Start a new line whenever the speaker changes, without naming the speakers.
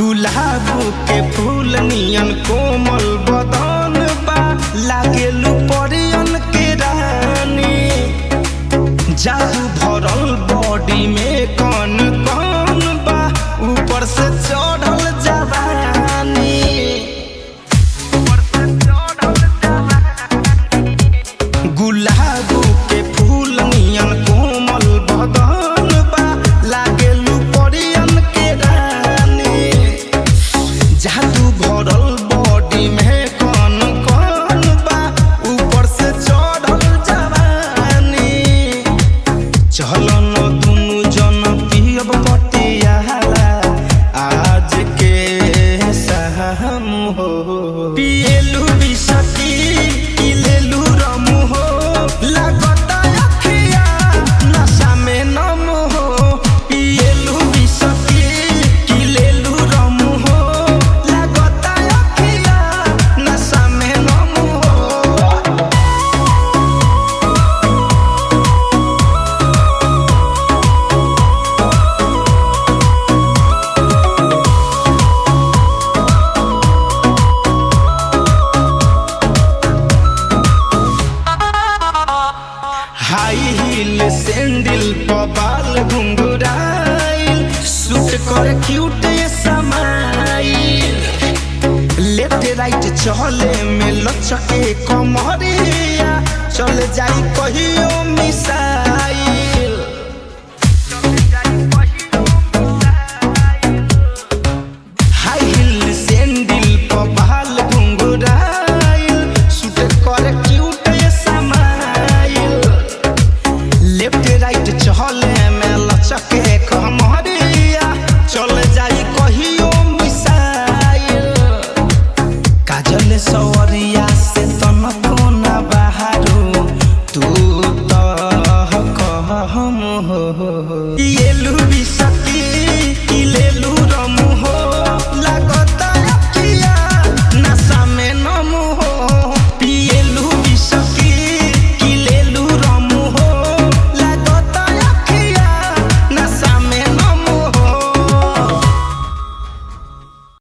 गुलाब के फूल नियन कोमल बदन बा लागेलू परियन के रानी। जादू भरल बॉडी में कौन कौन बा ऊपर से चढ़ल जवानी। गुलाब के फूल नियन कोमल बदन बा लागेलू परियन के रानी। जादू भरल बॉडी में कौन कौन बा ऊपर से चढ़ल जवानी। चलो न दुनु जन पियब बटियाला आज के शाम हो। पिएलू बिसकी पिलेलू रमु हो लागता अखिया नशा में नम हो। पिएलू बिसकी पिलेलू रमु हो लागता अखिया नशा में नम हो। हाई हील सैंडल पर बाल घुंघराइल सूट कर क्यूट समाइल। लेफ्ट राइट चले में लचके कमरिया चल जाई कहियो मिसाइल।